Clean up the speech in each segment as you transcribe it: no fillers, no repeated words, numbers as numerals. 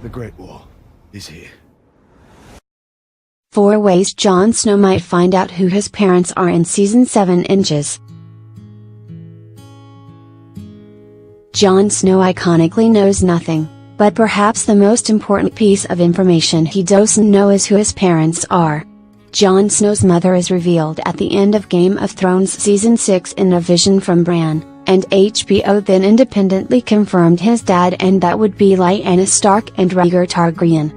The Great Wall is here. 4 ways Jon Snow might find out who his parents are in Season 7 Inches. Jon Snow iconically knows nothing, but perhaps the most important piece of information he doesn't know is who his parents are. Jon Snow's mother is revealed at the end of Game of Thrones Season 6 in a vision from Bran, and HBO then independently confirmed his dad, and that would be Lyanna Stark and Rhaegar Targaryen.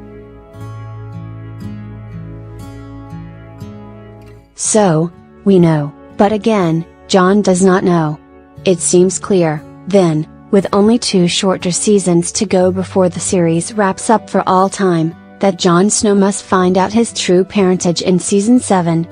So, we know, but again, Jon does not know. It seems clear, then, with only 2 shorter seasons to go before the series wraps up for all time, that Jon Snow must find out his true parentage in Season 7.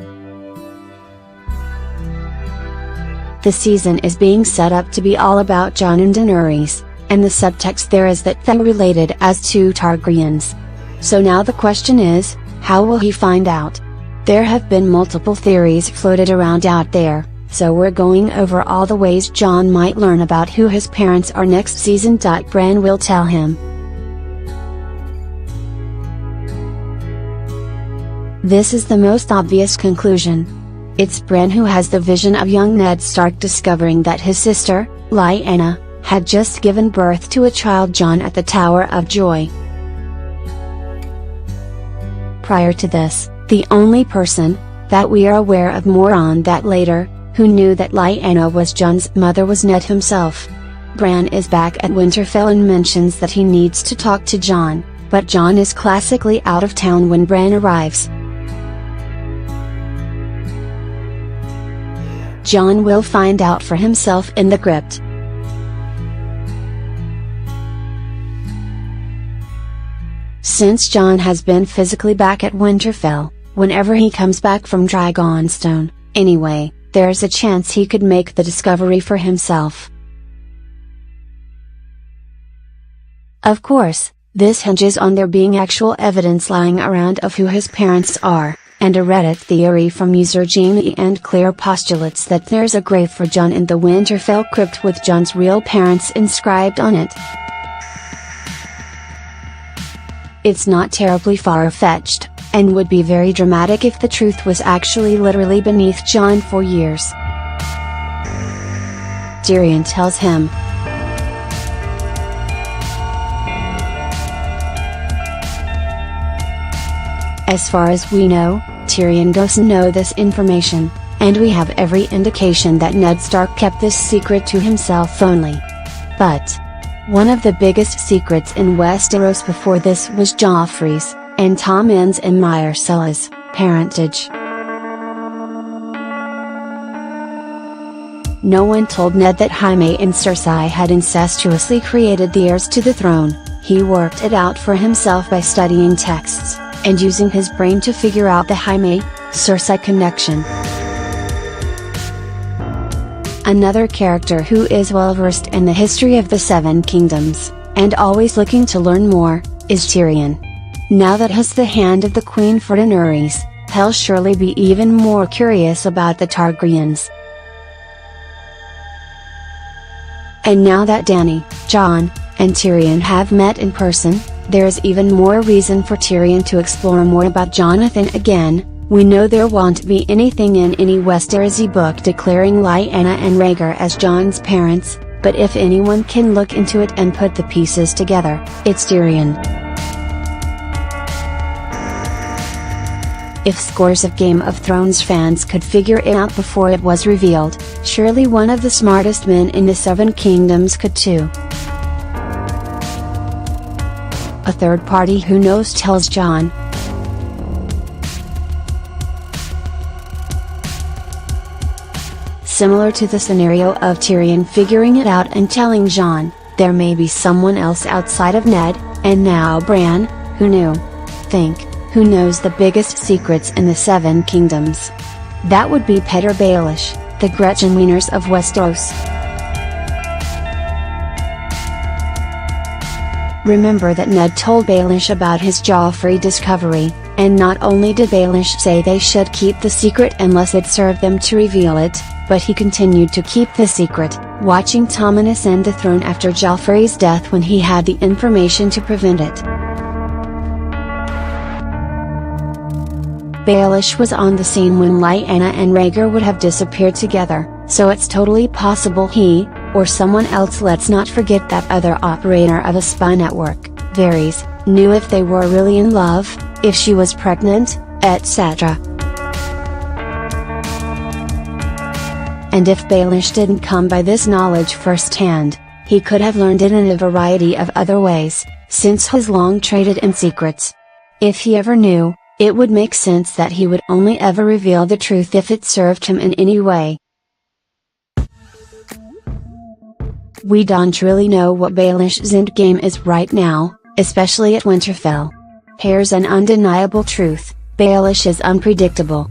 The season is being set up to be all about Jon and Daenerys, and the subtext there is that they're related as 2 Targaryens. So now the question is, how will he find out? There have been multiple theories floated around out there, so we're going over all the ways Jon might learn about who his parents are next season. Bran will tell him. This is the most obvious conclusion. It's Bran who has the vision of young Ned Stark discovering that his sister, Lyanna, had just given birth to a child, Jon, at the Tower of Joy. Prior to this, the only person, that we are aware of, more on that later, who knew that Lyanna was Jon's mother was Ned himself. Bran is back at Winterfell and mentions that he needs to talk to Jon, but Jon is classically out of town when Bran arrives. Jon will find out for himself in the crypt. Since Jon has been physically back at Winterfell, whenever he comes back from Dragonstone, anyway, there's a chance he could make the discovery for himself. Of course, this hinges on there being actual evidence lying around of who his parents are, and a Reddit theory from user Jamie and Claire postulates that there's a grave for Jon in the Winterfell crypt with Jon's real parents inscribed on it. It's not terribly far-fetched, and would be very dramatic if the truth was actually literally beneath Jon for years. Tyrion tells him. As far as we know, Tyrion doesn't know this information, and we have every indication that Ned Stark kept this secret to himself only. But one of the biggest secrets in Westeros before this was Joffrey's, and Tommen's and Myrcella's, parentage. No one told Ned that Jaime and Cersei had incestuously created the heirs to the throne. He worked it out for himself by studying texts, and using his brain to figure out the Jaime-Cersei connection. Another character who is well versed in the history of the Seven Kingdoms, and always looking to learn more, is Tyrion. Now that has the hand of the Queen for Daenerys, he'll surely be even more curious about the Targaryens. And now that Dany, Jon, and Tyrion have met in person, there's even more reason for Tyrion to explore more about Jonathan again. We know there won't be anything in any Westerosi book declaring Lyanna and Rhaegar as Jon's parents, but if anyone can look into it and put the pieces together, it's Tyrion. If scores of Game of Thrones fans could figure it out before it was revealed, surely one of the smartest men in the Seven Kingdoms could too. A third party who knows tells Jon. Similar to the scenario of Tyrion figuring it out and telling Jon, there may be someone else outside of Ned, and now Bran, who knew. Who knows the biggest secrets in the Seven Kingdoms? That would be Petyr Baelish, the Gretchen Wieners of Westeros. Remember that Ned told Baelish about his Joffrey discovery, and not only did Baelish say they should keep the secret unless it served them to reveal it, but he continued to keep the secret, watching Tommen ascend the throne after Joffrey's death when he had the information to prevent it. Baelish was on the scene when Lyanna and Rhaegar would have disappeared together, so it's totally possible he, or someone else, let's not forget that other operator of a spy network, Varys, knew if they were really in love, if she was pregnant, etc. And if Baelish didn't come by this knowledge firsthand, he could have learned it in a variety of other ways, since he's long traded in secrets. If he ever knew, it would make sense that he would only ever reveal the truth if it served him in any way. We don't really know what Baelish's endgame is right now, especially at Winterfell. Here's an undeniable truth: Baelish is unpredictable.